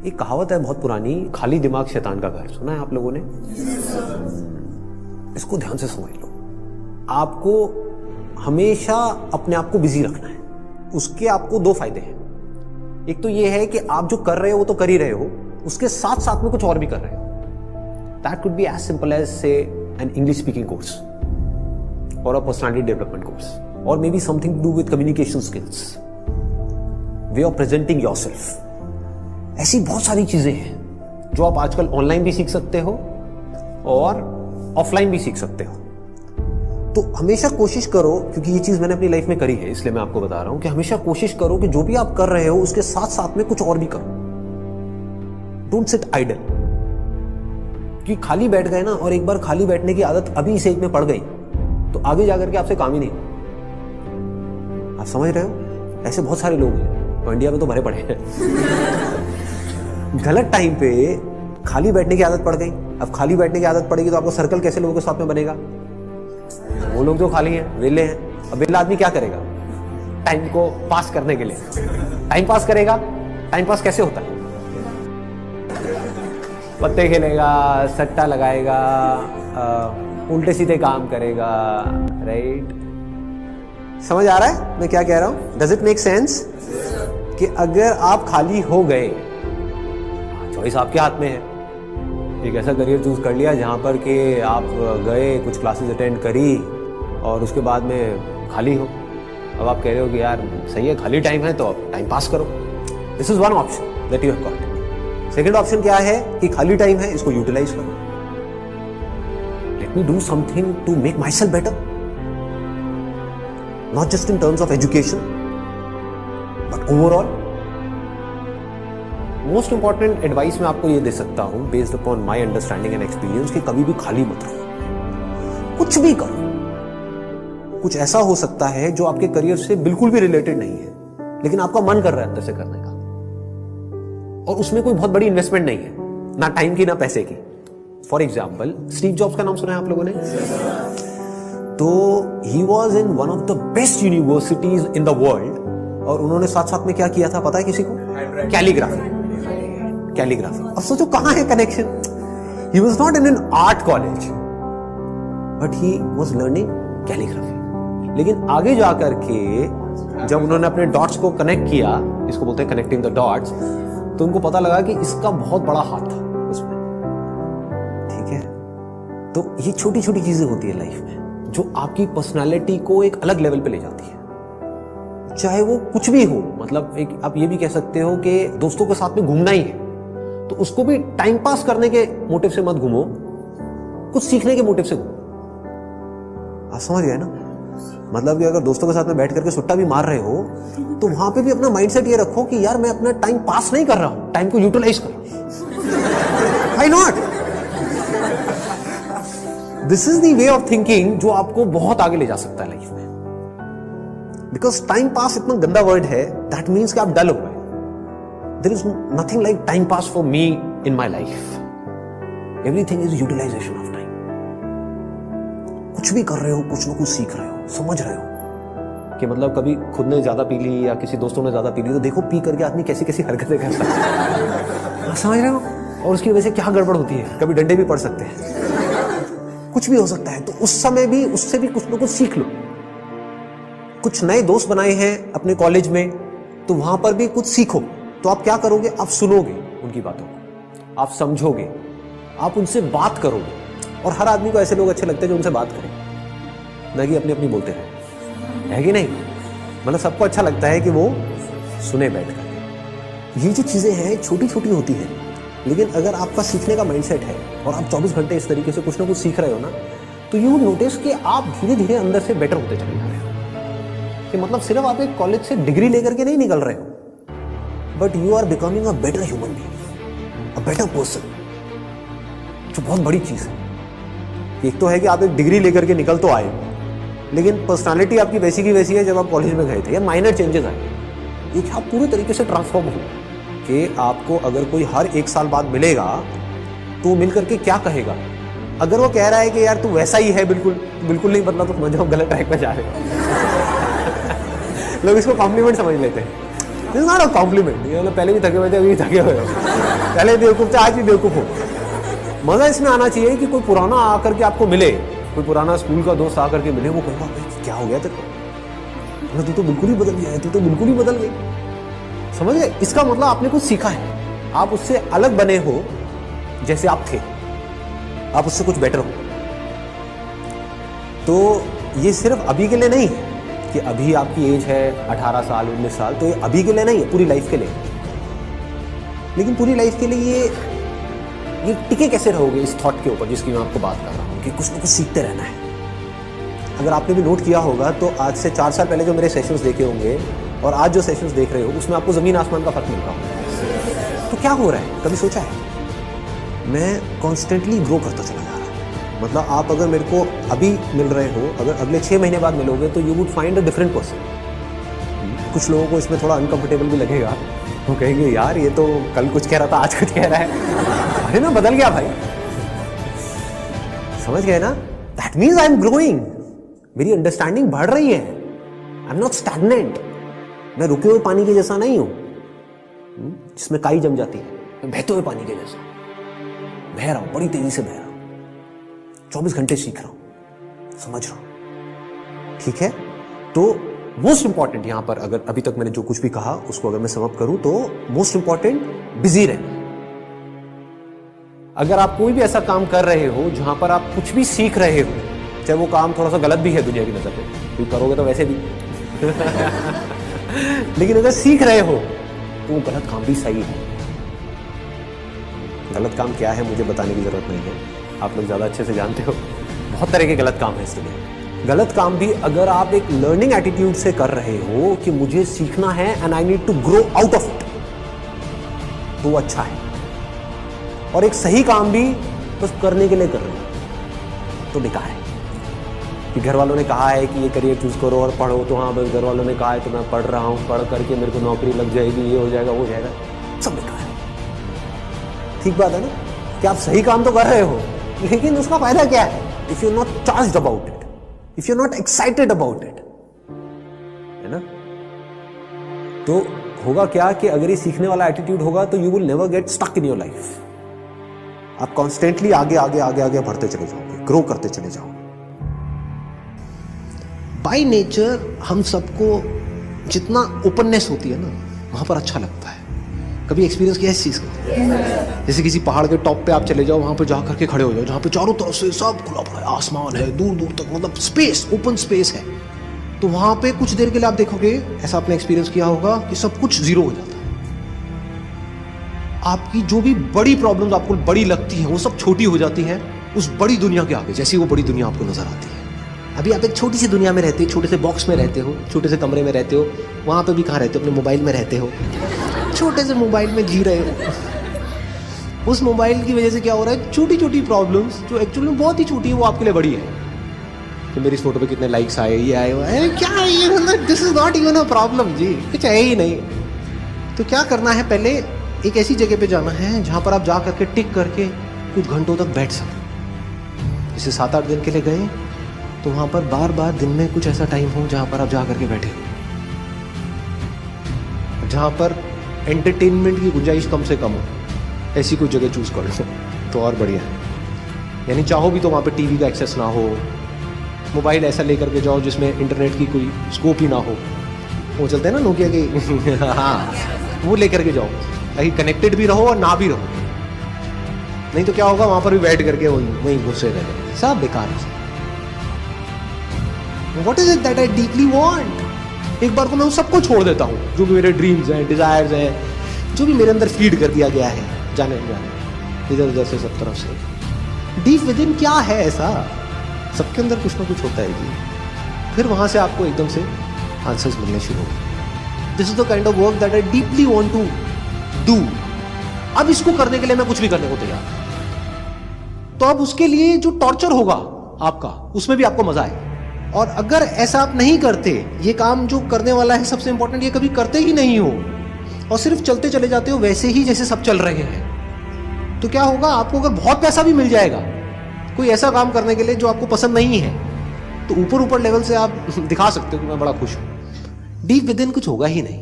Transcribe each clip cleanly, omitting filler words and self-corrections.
एक कहावत है बहुत पुरानी, खाली दिमाग शैतान का घर। सुना है आप लोगों ने? इसको ध्यान से समझ लो। आपको हमेशा अपने आप को बिजी रखना है। उसके आपको दो फायदे हैं। एक तो ये है कि आप जो कर रहे हो वो तो कर ही रहे हो, उसके साथ साथ में कुछ और भी कर रहे हो। That could be as simple as say an English speaking course और अ पर्सनालिटी डेवलपमेंट कोर्स, और maybe something to do with communication skills, way of presenting yourself. ऐसी बहुत सारी चीजें हैं जो आप आजकल ऑनलाइन भी सीख सकते हो और ऑफलाइन भी सीख सकते हो। तो हमेशा कोशिश करो, क्योंकि ये चीज मैंने अपनी लाइफ में करी है इसलिए मैं आपको बता रहा हूं कि हमेशा कोशिश करो कि जो भी आप कर रहे हो उसके साथ साथ में कुछ और भी करो। Don't sit idle. कि खाली बैठ गए ना, और एक बार खाली बैठने की आदत अभी इस एज में पड़ गई तो आगे जाकर के आपसे काम ही नहीं। आप समझ रहे हो? ऐसे बहुत सारे लोग हैं और इंडिया में तो भरे पड़े हैं। गलत टाइम पे खाली बैठने की आदत पड़ गई। अब खाली बैठने की आदत पड़ेगी तो आपको सर्कल कैसे लोगों के साथ में बनेगा? वो लोग जो खाली हैं, वेले हैं। अब वेला आदमी क्या करेगा टाइम को पास करने के लिए? टाइम पास करेगा। टाइम पास कैसे होता है? पत्ते खेलेगा, सट्टा लगाएगा, उल्टे सीधे काम करेगा। राइट? समझ आ रहा है मैं क्या कह रहा हूं? Does it make sense? कि अगर आप खाली हो गए, चॉइस आपके हाथ में है। एक ऐसा करियर चूज कर लिया जहां पर कि आप गए, कुछ क्लासेस अटेंड करी और उसके बाद में खाली हो। अब आप कह रहे हो कि यार सही है, खाली टाइम है तो अब टाइम पास करो। This is one option that you have got. Second option क्या है कि खाली टाइम है, इसको यूटिलाइज करो। Let me do something to make myself better, not just in terms of education but overall. Most important advice मैं आपको ये दे सकता हूं based upon my understanding and experience कि कभी भी खाली मत रहो, कुछ भी करो। कुछ ऐसा हो सकता है जो आपके करियर से बिल्कुल भी रिलेटेड नहीं है, लेकिन आपका मन कर रहा है अंदर से करने का, और उसमें कोई बहुत बड़ी इन्वेस्टमेंट नहीं है, ना टाइम की ना पैसे की। फॉर एग्जाम्पल, स्टीव जॉब्स का नाम सुना है आप लोगों ने? तो he was in one of the best universities in the world, और उन्होंने साथ साथ में क्या किया था पता है किसी को? कैलीग्राफी। कैलीग्राफी। अब सोचो कहां है connection? He was not in an art college but he was learning calligraphy. लेकिन आगे जाकर के जब उन्होंने अपने डॉट्स को कनेक्ट किया, इसको बोलते हैं कनेक्टिंग द डॉट्स, तो उनको पता लगा कि इसका बहुत बड़ा हाथ था उसमें। ठीक है? तो ये छोटी छोटी चीजें होती है लाइफ में जो आपकी पर्सनालिटी को एक अलग लेवल पे ले जाती है। चाहे वो कुछ भी हो, मतलब एक आप ये भी कह सकते हो कि दोस्तों के साथ में घूमना ही है तो उसको भी टाइम पास करने के मोटिव से मत घूमो, कुछ सीखने के मोटिव से घूमो। आप समझ गए ना? मतलब कि अगर दोस्तों के साथ में बैठ करके सुट्टा भी मार रहे हो तो वहां पे भी अपना माइंडसेट ये रखो कि यार मैं अपना टाइम पास नहीं कर रहा हूं, टाइम को यूटिलाइज कर रहा हूं। Why not? This is the way of thinking जो आपको बहुत आगे ले जा सकता है लाइफ में। बिकॉज टाइम पास इतना गंदा वर्ड है, दैट मीन्स कि आप डल हो गए। There is nothing like time pass for me in my life. Everything is utilization of time. कुछ भी कर रहे हो, कुछ ना कुछ सीख रहे हो, समझ रहे हो कि मतलब कभी खुद ने ज्यादा पी ली या किसी दोस्तों ने ज्यादा पी ली तो देखो पी करके आदमी कैसी कैसी हरकतें करता है। समझ रहे हो? और उसकी वजह से क्या गड़बड़ होती है, कभी डंडे भी पड़ सकते हैं, कुछ भी हो सकता है। तो उस समय भी उससे भी कुछ ना कुछ सीख लो। कुछ नए दोस्त बनाए हैं अपने कॉलेज में तो वहां पर भी कुछ सीखो। तो आप क्या करोगे? आप सुनोगे उनकी बातों को, आप समझोगे, आप उनसे बात करोगे। और हर आदमी को ऐसे लोग अच्छे लगते हैं जो उनसे बात करें, ना कि अपनी अपनी बोलते रहे, है कि नहीं? मतलब सबको अच्छा लगता है कि वो सुने बैठ करके। ये जो चीजें हैं छोटी छोटी होती हैं, लेकिन अगर आपका सीखने का माइंडसेट है और आप 24 घंटे इस तरीके से कुछ ना कुछ सीख रहे हो ना, तो यू नोटिस कि आप धीरे धीरे अंदर से बेटर होते चले जा रहे हो। कि मतलब सिर्फ आप एक कॉलेज से डिग्री लेकर के नहीं निकल रहे हो, but you are becoming a better human being, a better person, जो बहुत बड़ी चीज है। एक तो है कि आप एक डिग्री लेकर के निकल तो आए, लेकिन पर्सनालिटी आपकी वैसी की वैसी है जब आप कॉलेज में गए थे, या माइनर चेंजेस आए। एक आप पूरी तरीके से ट्रांसफॉर्म हो कि आपको अगर कोई हर 1 साल बाद मिलेगा तो मिल करके क्या कहेगा? अगर वो कह रहा है कि यार तू वैसा ही है, बिल्कुल बिल्कुल नहीं बदला, तो समझो गलत ट्रैक पर जा रहे हो। लोग इसको कॉम्प्लीमेंट समझ लेते हैं। This is not a compliment. ये मतलब पहले भी थके हुए थे, अभी भी थके हुए हो, पहले बेवकूफ थे, आज भी बेवकूफ हो। मजा इसमें आना चाहिए कि कोई पुराना आकर के आपको मिले, कोई पुराना स्कूल का दोस्त आकर के मिले, वो कहेगा क्या हो गया तेरे को, तू तो बिल्कुल ही बदल गया है, तू तो बिल्कुल ही बदल गई। समझ गए? इसका मतलब आपने कुछ सीखा है, आप उससे अलग बने हो जैसे आप थे, आप उससे कुछ बेटर हो। तो ये सिर्फ अभी के लिए नहीं है कि अभी आपकी एज है 18 साल 19 साल, तो ये अभी के लिए नहीं है, पूरी लाइफ के लिए। लेकिन पूरी लाइफ के लिए ये टिके कैसे रहोगे इस थॉट के ऊपर जिसकी मैं आपको बात कर रहा हूं कि कुछ ना कुछ सीखते रहना है। अगर आपने भी नोट किया होगा तो आज से 4 साल पहले जो मेरे सेशंस देखे होंगे और आज जो सेशंस देख रहे हो उसमें आपको जमीन आसमान का फर्क मिल रहा होगा। तो क्या हो रहा है, कभी सोचा है? मैं कॉन्स्टेंटली ग्रो करता चला जा रहा हूं। मतलब आप अगर मेरे को अभी मिल रहे हो, अगर अगले 6 महीने बाद मिलोगे तो you would find a different person. कुछ लोगों को इसमें थोड़ा अनकंफर्टेबल भी लगेगा, वो कहेंगे यार ये तो कल कुछ कह रहा था आज कुछ कह रहा है, अरे मैं बदल गया भाई। समझ गए ना? That means I am growing, मेरी अंडरस्टैंडिंग बढ़ रही है। आई एम नॉट स्टैग्नेंट, मैं रुके हुए पानी के जैसा नहीं हूं जिसमें काई जम जाती है, मैं बहते हुए पानी के जैसा बह रहा हूं, बड़ी तेजी से बह रहा हूं, 24 घंटे सीख रहा हूं, समझ रहा हूं। ठीक है? तो मोस्ट इंपॉर्टेंट यहां पर, अगर अभी तक मैंने जो कुछ भी कहा उसको अगर मैं समअप करूं तो मोस्ट इंपॉर्टेंट बिजी रहना। अगर आप कोई भी ऐसा काम कर रहे हो जहां पर आप कुछ भी सीख रहे हो, चाहे वो काम थोड़ा सा गलत भी है दुनिया की नजर में, क्योंकि करोगे तो वैसे भी लेकिन अगर सीख रहे हो तो वो गलत काम भी सही है। गलत काम क्या है मुझे बताने की जरूरत नहीं है, आप लोग ज्यादा अच्छे से जानते हो। बहुत तरह के गलत काम है इस दुनिया में। गलत काम भी अगर आप एक लर्निंग एटीट्यूड से कर रहे हो कि मुझे सीखना है and I need to grow out of it, तो वो अच्छा है। और एक सही काम भी बस करने के लिए कर रहे हो तो बेकार है। कि घर वालों ने कहा है कि ये करियर चूज करो और पढ़ो, तो हाँ बस घर वालों ने कहा है तो मैं पढ़ रहा हूं, पढ़ करके मेरे को नौकरी लग जाएगी, ये हो जाएगा वो हो जाएगा, सब बेकार है। ठीक बात है ना? कि आप सही काम तो कर रहे हो लेकिन उसका फायदा क्या है if you not charged about it, if you not excited about it, है ना? तो होगा क्या कि अगर ये सीखने वाला एटीट्यूड होगा तो you will never get stuck in your life. आप कॉन्स्टेंटली आगे आगे आगे आगे बढ़ते चले जाओगे, ग्रो करते चले जाओगे। बाय नेचर हम सबको जितना ओपननेस होती है ना वहां पर अच्छा लगता है। कभी एक्सपीरियंस किया है इस चीज का? जैसे किसी पहाड़ के टॉप पे आप चले जाओ, वहां पे जा करके खड़े हो जाओ जहां पे चारों तरफ से सब खुला पड़ा है, आसमान है दूर दूर तक, मतलब स्पेस, ओपन स्पेस है। तो वहां पे कुछ देर के लिए आप देखोगे, ऐसा आपने एक्सपीरियंस किया होगा कि सब कुछ जीरो हो जाता है। आपकी जो भी बड़ी प्रॉब्लम्स आपको बड़ी लगती है वो सब छोटी हो जाती है उस बड़ी दुनिया के आगे, जैसी वो बड़ी दुनिया आपको नजर आती है। अभी आप एक छोटी सी दुनिया में रहते हो, छोटे से बॉक्स में रहते हो, छोटे से कमरे में रहते हो, वहां पे भी कहाँ रहते हो? अपने मोबाइल में रहते हो, छोटे से मोबाइल में जी रहे हो। उस मोबाइल की वजह से क्या हो रहा है, छोटी छोटी प्रॉब्लम्स जो एक्चुअली में बहुत ही छोटी है वो आपके लिए बड़ी है। कि मेरी इस फोटो पे कितने लाइक्स आए, ये आए, अरे क्या है ये, मतलब this is not even a problem जी, कुछ है ही नहीं। तो क्या करना है, पहले एक ऐसी जगह पे जाना है जहां पर आप जा करके टिक करके कुछ घंटों तक बैठ सकें। जैसे 7-8 दिन के लिए गए तो वहां पर बार बार दिन में कुछ ऐसा टाइम हो जहां पर आप जा करके बैठे हो, जहां पर एंटरटेनमेंट की गुंजाइश कम से कम हो, ऐसी कोई जगह चूज कर लो तो और बढ़िया है। यानी चाहो भी तो वहां पे टीवी का एक्सेस ना हो, मोबाइल ऐसा लेकर के जाओ जिसमें इंटरनेट की कोई स्कोप ही ना हो, वो चलते हैं ना नोकिया के हाँ, वो लेकर के जाओ ताकि कनेक्टेड भी रहो और ना भी रहो। नहीं तो क्या होगा, वहां पर भी बैठ करके वहीं घुसे रहे, सब बेकार है। What is it that I deeply want? एक बार को मैं उन सबको छोड़ देता हूँ जो भी मेरे ड्रीम्स हैं, डिजायर्स हैं, जो भी मेरे अंदर फीड कर दिया गया है जाने इधर उधर से सब तरफ से। डीप विद इन क्या है ऐसा, सबके अंदर कुछ ना कुछ होता है जी। फिर वहां से आपको एकदम से आंसर्स मिलने शुरू हो। This is the kind of work that I deeply want to do. अब इसको करने के लिए मैं कुछ भी करने को तैयार। तो अब उसके लिए जो टॉर्चर होगा आपका, उसमें भी आपको मजा आए। और अगर ऐसा आप नहीं करते, ये काम जो करने वाला है सबसे इंपॉर्टेंट, ये कभी करते ही नहीं हो और सिर्फ चलते चले जाते हो वैसे ही जैसे सब चल रहे हैं, तो क्या होगा, आपको अगर बहुत पैसा भी मिल जाएगा कोई ऐसा काम करने के लिए जो आपको पसंद नहीं है, तो ऊपर ऊपर लेवल से आप दिखा सकते हो कि मैं बड़ा खुश हूं, डीप विद इन कुछ होगा ही नहीं।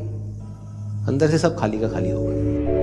अंदर से सब खाली का खाली होगा।